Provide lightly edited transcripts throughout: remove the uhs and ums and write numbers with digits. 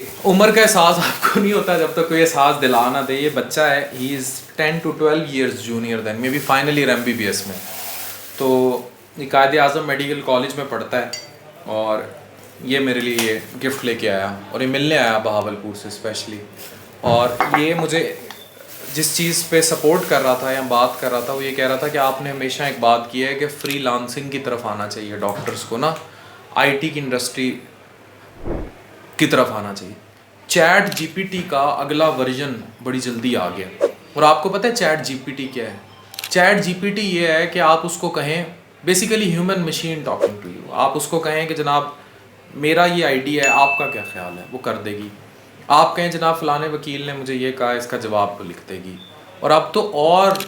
उम्र का एहसास आपको नहीं होता जब तक कोई एहसास दिला ना दे। ये बच्चा है, he is 10 to 12 years junior then maybe final year MBBS में। तो ये कायद आज़म मेडिकल कॉलेज में पढ़ता है और ये मेरे लिए गिफ्ट लेके आया और ये मिलने आया बहावलपुर से स्पेशली। और ये मुझे जिस चीज़ पे सपोर्ट कर रहा था या बात कर रहा था वो ये कह रहा था कि आपने हमेशा एक बात की है कि फ्रीलांसिंग की तरफ आना चाहिए डॉक्टर्स को ना, IT की इंडस्ट्री की तरफ आना चाहिए। चैट जीपीटी का अगला वर्जन बड़ी जल्दी आ गया। और आपको पता है चैट जीपीटी क्या है? चैट जीपीटी ये है कि आप उसको कहें, basically human machine talking to you, आप उसको कहें कि जनाब मेरा ये आइडिया है, आपका क्या ख्याल है, वो कर देगी। आप कहें जनाब फ़लाने वकील ने मुझे ये कहा, इसका जवाब लिख देगी। और अब तो और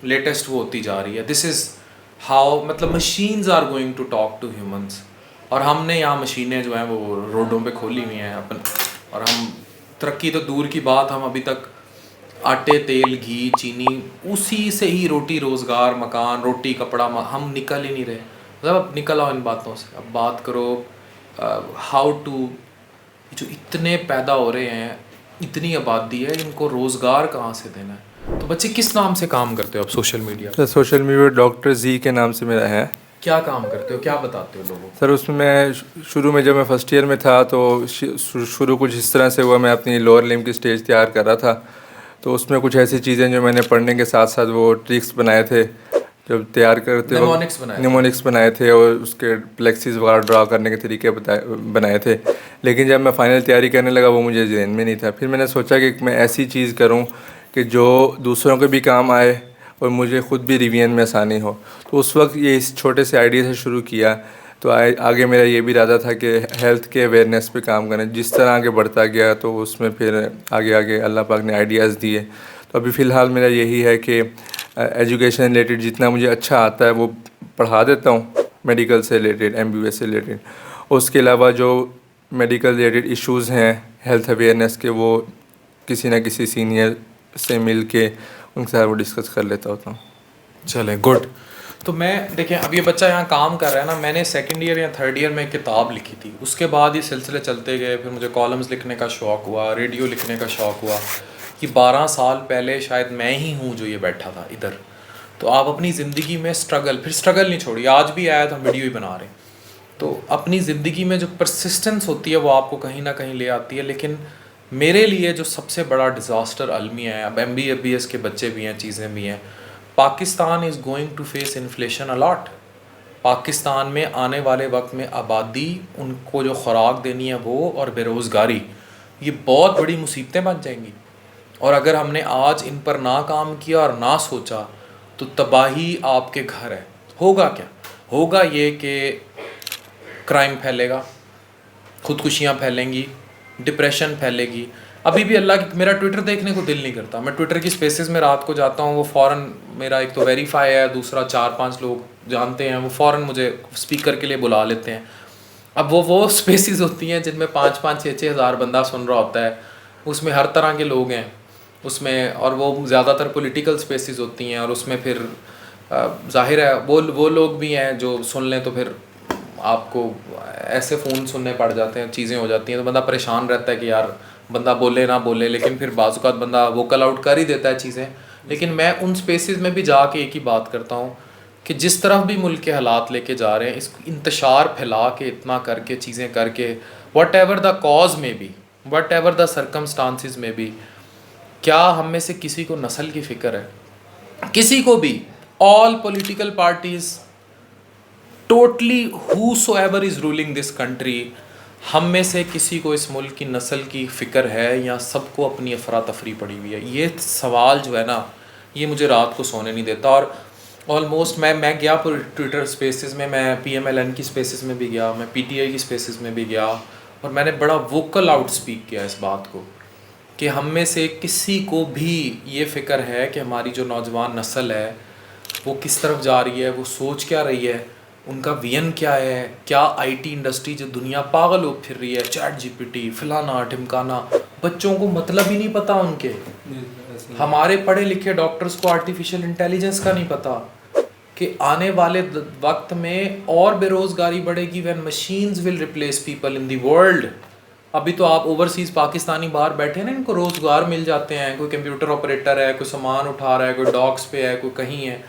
लेटेस्ट वो होती जा रही है। दिस इज़ हाउ, मतलब machines are going to talk to humans. और हमने यहाँ मशीनें जो हैं वो रोडों पे खोली हुई हैं अपन। और हम तरक्की तो दूर की बात, हम अभी तक आटे, तेल, घी, चीनी, उसी से ही रोटी रोज़गार, मकान, रोटी, कपड़ा, हम निकल ही नहीं रहे। मतलब अब निकल आओ इन बातों से। अब बात करो हाउ टू, जो इतने पैदा हो रहे हैं, इतनी आबादी है, इनको रोज़गार कहाँ से देना है। तो बच्चे किस नाम से काम करते हो आप सोशल मीडिया सर पे? सोशल मीडिया डॉक्टर जी के नाम से मेरा है। क्या काम करते हो, क्या बताते हो लोगों को? सर उसमें मैं शुरू में जब मैं फर्स्ट ईयर में था तो शुरू कुछ इस तरह से हुआ, मैं अपनी लोअर लिम्ब की स्टेज तैयार कर रहा था। तो उसमें कुछ ऐसी चीज़ें जो मैंने पढ़ने के साथ साथ वो ट्रिक्स बनाए थे जब तैयार करते हो, निमोनिक्स बनाए थे? निमोनिक्स बनाए थे और उसके प्लेक्सिस वगैरह ड्रा करने के तरीके बनाए थे। लेकिन जब मैं फाइनल तैयारी करने लगा वो मुझे जहन में नहीं था। फिर मैंने सोचा कि मैं ऐसी चीज़ करूं कि जो दूसरों के भी काम आए और मुझे ख़ुद भी रिवीजन में आसानी हो। तो उस वक्त ये इस छोटे से आइडिया से शुरू किया। तो आगे मेरा ये भी इरादा था कि हेल्थ के अवेयरनेस पे काम करें। जिस तरह आगे बढ़ता गया तो उसमें फिर आगे आगे अल्लाह पाक ने आइडियाज़ दिए। तो अभी फ़िलहाल मेरा यही है कि एजुकेशन रिलेटेड जितना मुझे अच्छा आता है वो पढ़ा देता हूँ, मेडिकल से रिलेटेड, MBBS से रिलेटेड। उसके अलावा जो मेडिकल रिलेटेड इश्यूज़ हैं हेल्थ अवेयरनेस के, वो किसी ना किसी सीनियर से मिल के उनके साथ वो डिस्कस कर लेता होता हूँ। चले, गुड। तो मैं देखिए, अब ये बच्चा यहाँ काम कर रहा है ना, मैंने सेकंड ईयर या थर्ड ईयर में एक किताब लिखी थी। उसके बाद ये सिलसिले चलते गए, फिर मुझे कॉलम्स लिखने का शौक़ हुआ, रेडियो लिखने का शौक़ हुआ। कि 12 साल पहले शायद मैं ही हूँ जो ये बैठा था इधर। तो आप अपनी ज़िंदगी में स्ट्रगल, फिर स्ट्रगल नहीं छोड़ी, आज भी आया तो हम वीडियो ही बना रहे हैं। तो अपनी ज़िंदगी में जो परसिस्टेंस होती है वो आपको कहीं ना कहीं ले आती है। लेकिन मेरे लिए जो सबसे बड़ा डिज़ास्टर अलमिया है, अब MBBS के बच्चे भी हैं, चीज़ें भी हैं, Pakistan is going to face inflation a lot. Pakistan में आने वाले वक्त में आबादी, उनको जो खुराक देनी है वो, और बेरोज़गारी, ये बहुत बड़ी मुसीबतें बन जाएंगी। और अगर हमने आज इन पर ना काम किया और ना सोचा तो तबाही आपके घर है। होगा क्या? होगा ये कि क्राइम फैलेगा, खुदकुशियाँ फैलेंगी, डिप्रेशन फैलेगी। अभी भी अल्लाह की, मेरा ट्विटर देखने को दिल नहीं करता। मैं ट्विटर की स्पेसेस में रात को जाता हूँ, वो फ़ौरन, मेरा एक तो वेरीफाई है, दूसरा 4-5 लोग जानते हैं, वो फ़ौरन मुझे स्पीकर के लिए बुला लेते हैं। अब वो स्पेसेस होती हैं जिनमें 5-5, 6-6 हज़ार बंदा सुन रहा होता है, उसमें हर तरह के लोग हैं उसमें, और वो ज़्यादातर पॉलिटिकल स्पेसेस होती हैं। और उसमें फिर जाहिर है वो लोग भी हैं जो सुन लें तो फिर आपको ऐसे फ़ोन सुनने पड़ जाते हैं, चीज़ें हो जाती हैं, तो बंदा परेशान रहता है कि यार बंदा बोले ना बोले, लेकिन फिर बाज़-औक़ात बंदा वोकल आउट कर ही देता है चीज़ें। लेकिन मैं उन स्पेसेस में भी जाके एक ही बात करता हूँ कि जिस तरफ भी मुल्क के हालात लेके जा रहे हैं, इसको इंतशार फैला के, इतना करके, चीज़ें करके, वट एवर द कॉज में भी, वट एवर द सर्कमस्टांसिस में भी, क्या हम में से किसी को नस्ल की फ़िक्र है? किसी को भी? All political parties, totally whosoever is ruling this country, हम में से किसी को इस मुल्क की नस्ल की फ़िक्र है या सबको अपनी अफरा तफरी पड़ी हुई है? ये सवाल जो है ना, ये मुझे रात को सोने नहीं देता। और ऑलमोस्ट मैं गया पर ट्विटर स्पेसेस में, मैं PMLN की स्पेसेस में भी गया, मैं PTI की स्पेसेस में भी गया, और मैंने बड़ा वोकल आउट स्पीक किया इस बात को कि हम में से किसी को भी ये फ़िक्र है कि हमारी जो नौजवान नस्ल है वो किस तरफ जा रही है, वो सोच क्या रही है, उनका विजन क्या है, क्या IT इंडस्ट्री जो दुनिया पागल हो फिर रही है, चैट GPT, फलाना ढिमकाना, बच्चों को मतलब ही नहीं पता उनके। हमारे पढ़े लिखे डॉक्टर्स को आर्टिफिशियल इंटेलिजेंस का नहीं पता कि आने वाले वक्त में और बेरोज़गारी बढ़ेगी, when machines will replace people in the world. अभी तो आप ओवरसीज़ पाकिस्तानी बाहर बैठे हैं ना, इनको रोज़गार मिल जाते हैं, कोई कंप्यूटर ऑपरेटर है, कोई सामान उठा रहा है, कोई डॉक्स पे है, कोई कहीं है।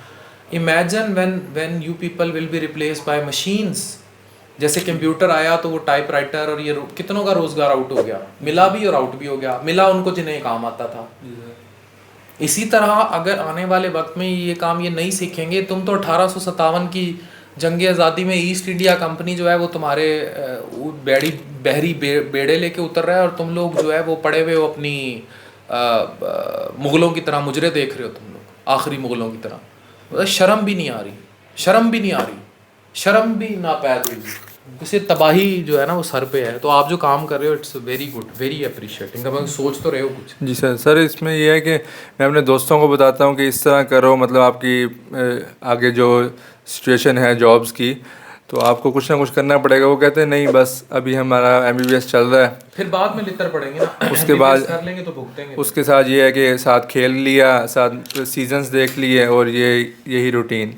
Imagine when you people will be replace by machines. जैसे कंप्यूटर आया तो वो टाइपराइटर और ये कितनों का रोज़गार आउट हो गया, मिला भी और आउट भी हो गया। मिला उनको जिन्हें काम आता था। इसी तरह अगर आने वाले वक्त में ये काम ये नहीं सीखेंगे, तुम तो 1857 की जंग आज़ादी में ईस्ट इंडिया कंपनी जो है वो तुम्हारे बहरी बेड़े लेके उतर रहा है, और तुम लोग जो है वो पड़े हुए हो अपनी मुग़लों की तरह मुजरे देख रहे हो, तुम लोग आखिरी मुग़लों की तरह। शर्म भी नहीं आ रही, शर्म भी नहीं आ रही, शर्म भी नापैद हुई। इसे तबाही जो है ना वो सर पे है। तो आप जो काम कर रहे हो it's very good, very appreciating. अब सोच तो रहे हो कुछ। जी सर इसमें ये है कि मैं अपने दोस्तों को बताता हूँ कि इस तरह करो, मतलब आपकी आगे जो सिचुएशन है जॉब्स की, तो आपको कुछ ना कुछ करना पड़ेगा। वो कहते हैं नहीं बस अभी हमारा MBBS चल रहा है, फिर बाद में लितर पड़ेंगे ना, उसके बाद कर लेंगे तो भुगतेंगे। उसके साथ ये है कि साथ खेल लिया, साथ सीजन्स देख लिए, और यही रूटीन,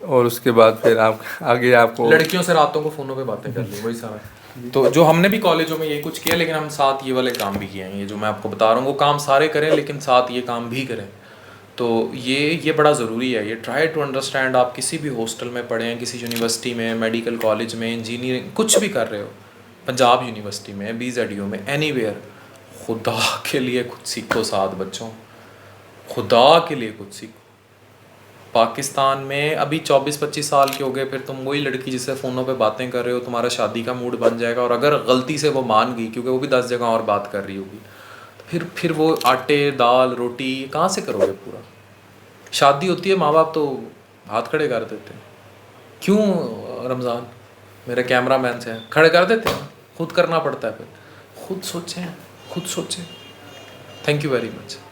और उसके बाद फिर आप आगे आपको लड़कियों से रातों को फ़ोनों पे बातें कर ली, वही सारा। तो जो हमने भी कॉलेजों में यही कुछ किया, लेकिन हम साथ ये वाले काम भी किए हैं। ये जो मैं आपको बता रहा हूँ वो काम सारे करें, लेकिन साथ ये काम भी करें। तो ये बड़ा ज़रूरी है। ये ट्राई टू अंडरस्टैंड। आप किसी भी हॉस्टल में पढ़े हैं, किसी यूनिवर्सिटी में, मेडिकल कॉलेज में, इंजीनियरिंग कुछ भी कर रहे हो, पंजाब यूनिवर्सिटी में, BZU में, एनीवेयर, खुदा के लिए कुछ सीखो साथ बच्चों, खुदा के लिए कुछ सीखो। पाकिस्तान में अभी 24-25 साल के हो गए, फिर तुम वही लड़की जिससे फ़ोनों पे बातें कर रहे हो, तुम्हारा शादी का मूड बन जाएगा, और अगर गलती से वो मान गई, क्योंकि वो भी 10 जगह और बात कर रही होगी, तो फिर वो आटे दाल रोटी कहाँ से करोगे पूरा। शादी होती है, माँ बाप तो हाथ खड़े कर देते हैं। क्यों रमज़ान मेरे कैमरा मैन से खड़े कर देते हैं, खुद करना पड़ता है। फिर खुद सोचें, खुद सोचें। Thank you very much.